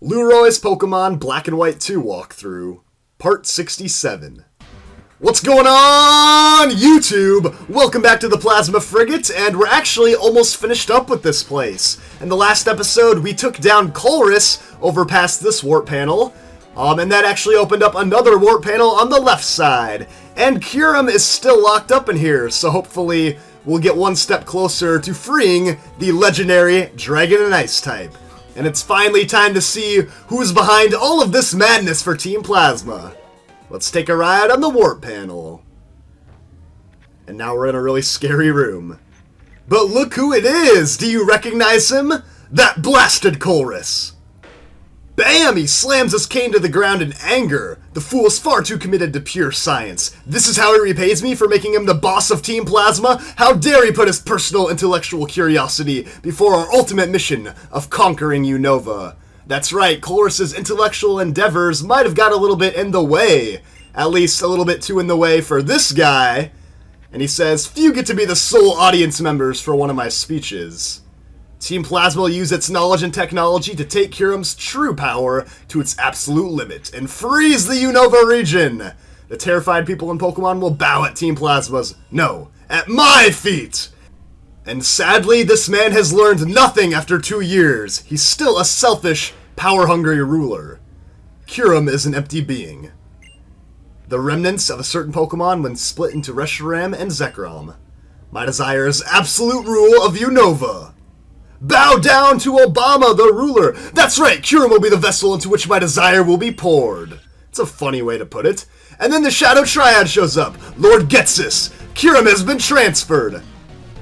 Lueroi's Pokemon Black and White 2 walkthrough, Part 67. What's going on, YouTube? Welcome back to the Plasma Frigate, and we're actually almost finished up with this place. In the last episode, we took down Colress over past this warp panel, and that actually opened up another warp panel on the left side. And Kyurem is still locked up in here, so hopefully we'll get one step closer to freeing the legendary Dragon and Ice type. And it's finally time to see who's behind all of this madness for Team Plasma. Let's take a ride on the warp panel. And now we're in a really scary room. But look who it is! Do you recognize him? That blasted Colress! Bam! He slams his cane to the ground in anger. The fool is far too committed to pure science. This is how he repays me for making him the boss of Team Plasma? How dare he put his personal intellectual curiosity before our ultimate mission of conquering Unova. That's right, Colress's intellectual endeavors might have got a little bit in the way. At least a little bit too in the way for this guy. And he says, few get to be the sole audience members for one of my speeches. Team Plasma will use its knowledge and technology to take Kyurem's true power to its absolute limit and freeze the Unova region. The terrified people in Pokemon will bow at Team Plasma's, no, at my feet. And sadly, this man has learned nothing after 2 years. He's still a selfish, power-hungry ruler. Kyurem is an empty being. The remnants of a certain Pokemon when split into Reshiram and Zekrom. My desire is absolute rule of Unova. Bow down to Obama, the ruler! That's right, Kyurem will be the vessel into which my desire will be poured. It's a funny way to put it. And then the Shadow Triad shows up. Lord Ghetsis, Kyurem has been transferred.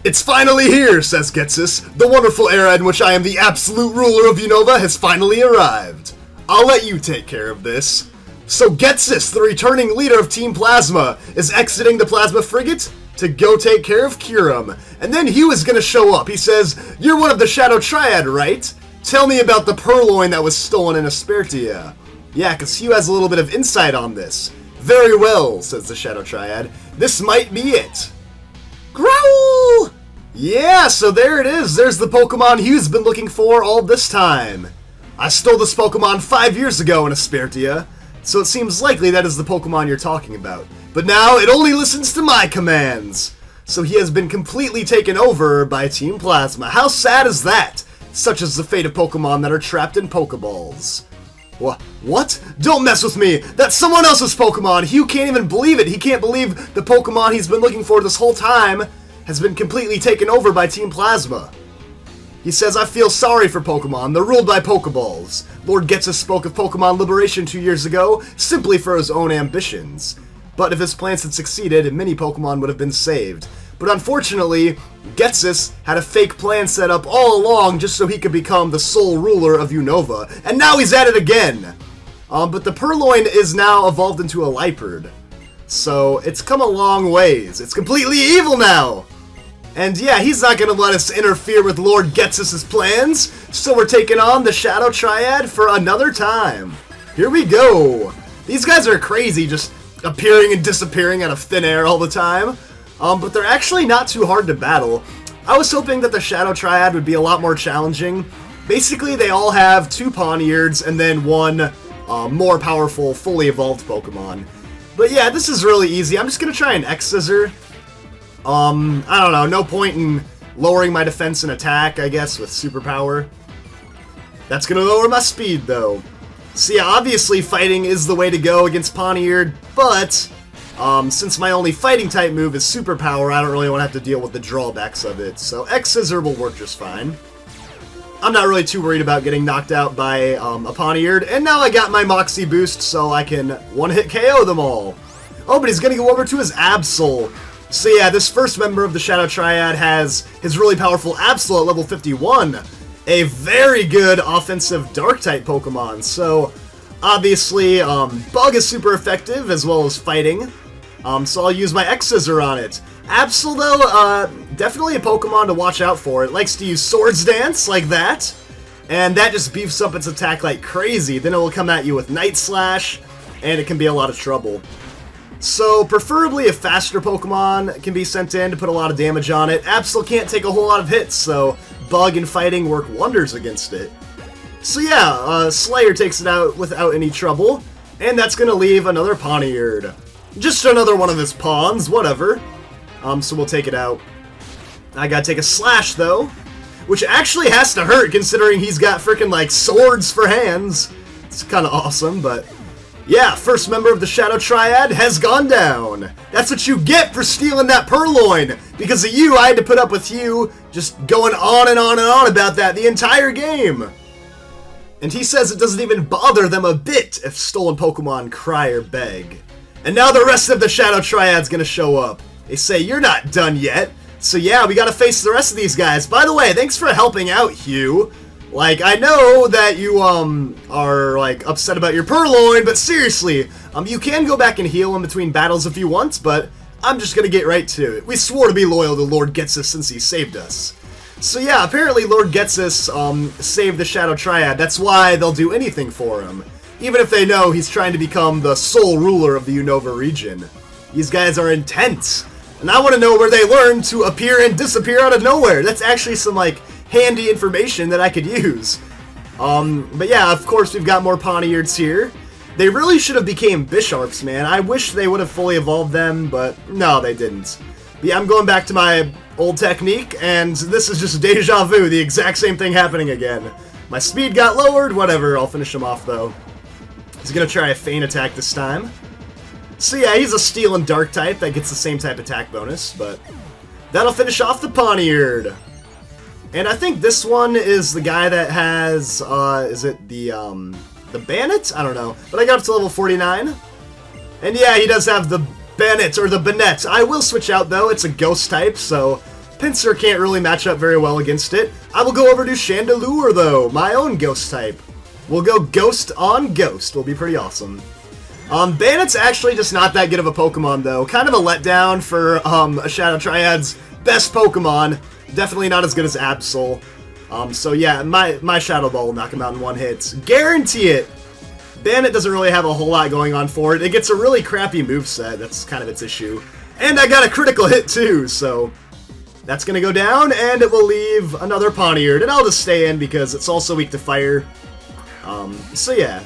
It's finally here, says Ghetsis. The wonderful era in which I am the absolute ruler of Unova has finally arrived. I'll let you take care of this. So Ghetsis, the returning leader of Team Plasma, is exiting the Plasma Frigate to go take care of Kyurem. And then Hugh is gonna show up. He says, you're one of the Shadow Triad, right? Tell me about the Purloin that was stolen in Aspertia. Yeah, because Hugh has a little bit of insight on this. Very well, says the Shadow Triad. This might be it. Growl! Yeah, so there it is. There's the Pokemon Hugh's been looking for all this time. I stole this Pokemon 5 years ago in Aspertia, so it seems likely that is the Pokemon you're talking about. But now it only listens to my commands. So he has been completely taken over by Team Plasma. How sad is that? Such is the fate of Pokemon that are trapped in Pokeballs. What? Don't mess with me! That's someone else's Pokemon! Hugh can't even believe it! He can't believe the Pokemon he's been looking for this whole time has been completely taken over by Team Plasma. He says, I feel sorry for Pokemon. They're ruled by Pokeballs. Lord Ghetsis spoke of Pokemon liberation 2 years ago simply for his own ambitions. But if his plans had succeeded, many Pokemon would have been saved. But unfortunately, Ghetsis had a fake plan set up all along just so he could become the sole ruler of Unova, and now he's at it again! But the Purloin is now evolved into a Liepard. So, it's come a long ways. It's completely evil now! And yeah, he's not gonna let us interfere with Lord Ghetsis' plans, so we're taking on the Shadow Triad for another time. Here we go! These guys are crazy, just appearing and disappearing out of thin air all the time. But they're actually not too hard to battle. I was hoping that the Shadow Triad would be a lot more challenging. Basically, they all have 2 Pawniards and then 1 more powerful, fully evolved Pokemon. But yeah, this is really easy. I'm just gonna try an X-Scissor. I don't know, no point in lowering my defense and attack, I guess, with superpower. That's gonna lower my speed, though. So yeah, obviously fighting is the way to go against Pawniard, but since my only fighting type move is superpower, I don't really want to have to deal with the drawbacks of it, so X-Scissor will work just fine. I'm not really too worried about getting knocked out by a Pawniard, and now I got my Moxie boost so I can one-hit KO them all. Oh, but he's gonna go over to his Absol. So yeah, this first member of the Shadow Triad has his really powerful Absol at level 51. A very good offensive Dark-type Pokemon, so obviously Bug is super effective as well as fighting, so I'll use my X-Scissor on it. Absol, though, definitely a Pokemon to watch out for. It likes to use Swords Dance like that, and that just beefs up its attack like crazy. Then it will come at you with Night Slash, and it can be a lot of trouble. So, preferably a faster Pokemon can be sent in to put a lot of damage on it. Absol can't take a whole lot of hits, so Bug and Fighting work wonders against it. So yeah, Slayer takes it out without any trouble, and that's gonna leave another Poniard. Just another one of his pawns, whatever. So we'll take it out. I gotta take a slash though, which actually has to hurt considering he's got freaking like swords for hands. It's kind of awesome, but yeah, first member of the Shadow Triad has gone down. That's what you get for stealing that purloin. Because of you, I had to put up with you just going on and on and on about that the entire game. And he says it doesn't even bother them a bit if stolen Pokemon cry or beg. And now the rest of the Shadow Triad's gonna show up. They say, you're not done yet. So yeah, we gotta face the rest of these guys. By the way, thanks for helping out, Hugh. Like, I know that you, are, like, upset about your purloin, but seriously, you can go back and heal in between battles if you want, but I'm just gonna get right to it. We swore to be loyal to Lord Ghetsis since he saved us. So yeah, apparently Lord Ghetsis, saved the Shadow Triad. That's why they'll do anything for him. Even if they know he's trying to become the sole ruler of the Unova region. These guys are intense. And I want to know where they learned to appear and disappear out of nowhere. That's actually some, like, handy information that I could use. But yeah, of course we've got more Poniards here. They really should have became Bisharps, man. I wish they would have fully evolved them, but no, they didn't. But yeah, I'm going back to my old technique, and this is just deja vu, the exact same thing happening again. My speed got lowered, whatever, I'll finish him off though. He's gonna try a feint attack this time. So yeah, he's a Steel and Dark type that gets the same type attack bonus, but that'll finish off the Poniard. And I think this one is the guy that has, is it the Bannet? I don't know. But I got up to level 49. And yeah, he does have the Bannet, or the Banette. I will switch out though, it's a Ghost type, so Pinsir can't really match up very well against it. I will go over to Chandelure though, my own Ghost type. We'll go Ghost on Ghost, will be pretty awesome. Bandit's actually just not that good of a Pokemon, though. Kind of a letdown for a Shadow Triad's best Pokemon. Definitely not as good as Absol. So yeah, my Shadow Ball will knock him out in one hit. Guarantee it! Bandit doesn't really have a whole lot going on for it. It gets a really crappy moveset. That's kind of its issue. And I got a critical hit, too, so that's going to go down, and it will leave another Poniard. And I'll just stay in because it's also weak to fire. So yeah.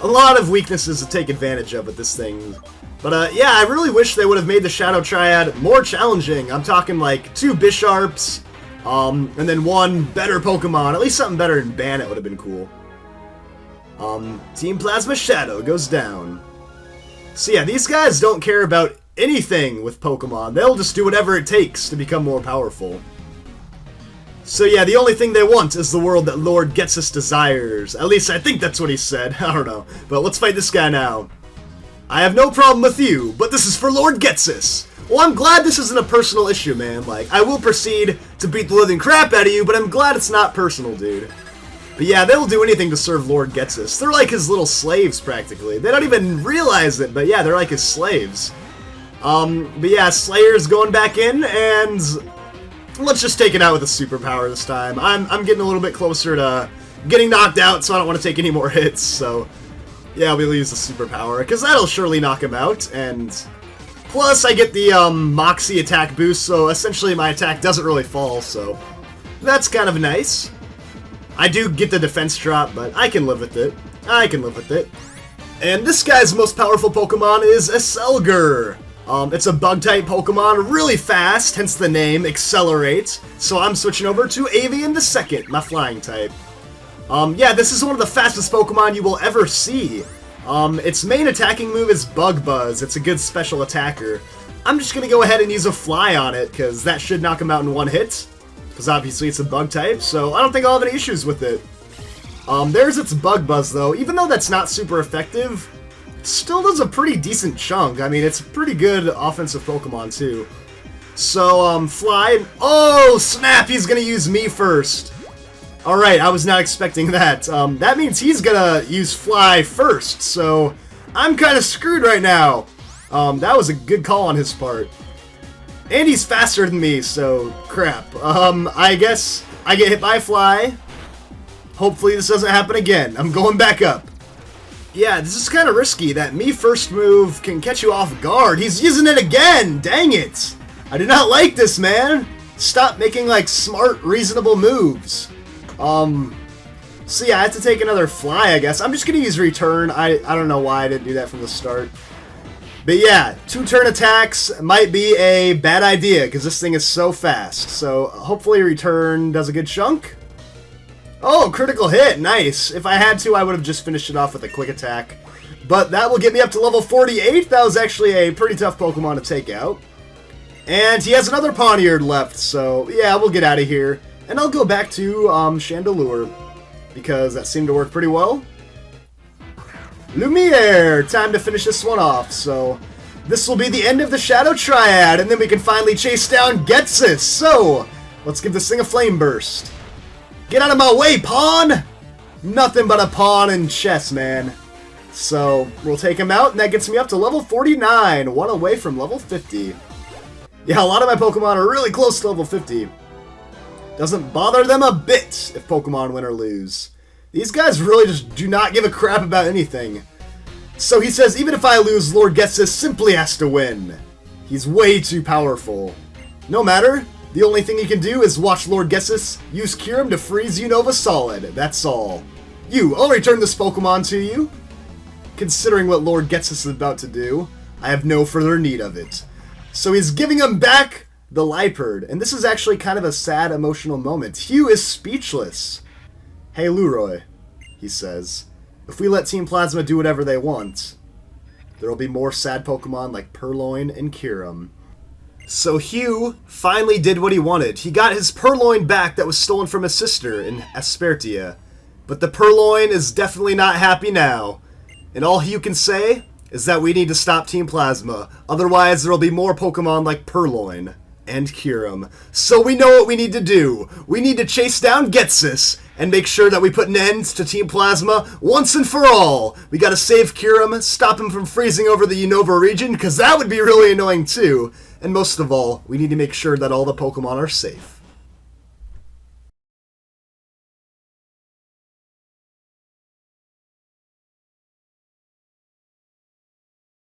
A lot of weaknesses to take advantage of with this thing. But yeah, I really wish they would have made the Shadow Triad more challenging. I'm talking like 2 Bisharps, and then 1 better Pokemon. At least something better than Bannet would have been cool. Team Plasma Shadow goes down. So yeah, these guys don't care about anything with Pokemon. They'll just do whatever it takes to become more powerful. So yeah, the only thing they want is the world that Lord Ghetsis desires. At least I think that's what he said. I don't know. But let's fight this guy now. I have no problem with you, but this is for Lord Ghetsis. Well, I'm glad this isn't a personal issue, man. Like, I will proceed to beat the living crap out of you, but I'm glad it's not personal, dude. But yeah, they'll do anything to serve Lord Ghetsis. They're like his little slaves, practically. They don't even realize it, but yeah, they're like his slaves. But yeah, Slayer's going back in, and let's just take it out with a superpower this time. I'm getting a little bit closer to getting knocked out, so I don't want to take any more hits, so yeah, we'll use the superpower, because that'll surely knock him out, and plus I get the Moxie attack boost, so essentially my attack doesn't really fall, so that's kind of nice. I do get the defense drop, but I can live with it. I can live with it. And this guy's most powerful Pokemon is Accelgar. It's a Bug-type Pokemon, really fast, hence the name, Accelerate. So I'm switching over to Avian the Second, my Flying type. Yeah, this is one of the fastest Pokemon you will ever see. Its main attacking move is Bug Buzz. It's a good special attacker. I'm just gonna go ahead and use a Fly on it, because that should knock him out in one hit. Because obviously it's a Bug type, so I don't think I'll have any issues with it. There's its Bug Buzz, though. Even though that's not super effective, still does a pretty decent chunk. I mean, it's a pretty good offensive Pokemon, too. So, Fly. Oh, snap! He's gonna use me first. Alright, I was not expecting that. That means he's gonna use Fly first, so I'm kind of screwed right now. That was a good call on his part. And he's faster than me, so crap. I guess I get hit by Fly. Hopefully this doesn't happen again. I'm going back up. Yeah, this is kind of risky. That me first move can catch you off guard. He's using it again! Dang it! I do not like this, man! Stop making, like, smart, reasonable moves. So yeah, I have to take another fly, I guess. I'm just going to use return. I don't know why I didn't do that from the start. But yeah, 2-turn attacks might be a bad idea because this thing is so fast. So hopefully return does a good chunk. Oh, critical hit. Nice. If I had to, I would have just finished it off with a quick attack. But that will get me up to level 48. That was actually a pretty tough Pokemon to take out. And he has another Pawniard left. So yeah, we'll get out of here. And I'll go back to Chandelure, because that seemed to work pretty well. Lumiere! Time to finish this one off, so this will be the end of the Shadow Triad, and then we can finally chase down Ghetsis. So, let's give this thing a Flame Burst. Get out of my way, pawn! Nothing but a pawn in chess, man. So, we'll take him out, and that gets me up to level 49, one away from level 50. Yeah, a lot of my Pokemon are really close to level 50. Doesn't bother them a bit if Pokemon win or lose. These guys really just do not give a crap about anything. So he says, even if I lose, Lord Ghetsis simply has to win. He's way too powerful. No matter, the only thing he can do is watch Lord Ghetsis use Kyurem to freeze Unova solid. That's all. I'll return this Pokemon to you. Considering what Lord Ghetsis is about to do, I have no further need of it. So he's giving him back the Liepard, and this is actually kind of a sad, emotional moment. Hugh is speechless. Hey, Lueroi, he says, if we let Team Plasma do whatever they want, there will be more sad Pokemon like Purloin and Kyurem. So Hugh finally did what he wanted. He got his Purloin back that was stolen from his sister in Aspertia. But the Purloin is definitely not happy now. And all Hugh can say is that we need to stop Team Plasma. Otherwise, there will be more Pokemon like Purloin and Kyurem. So we know what we need to do. We need to chase down Ghetsis and make sure that we put an end to Team Plasma once and for all. We gotta save Kyurem, stop him from freezing over the Unova region, because that would be really annoying too. And most of all, we need to make sure that all the Pokemon are safe.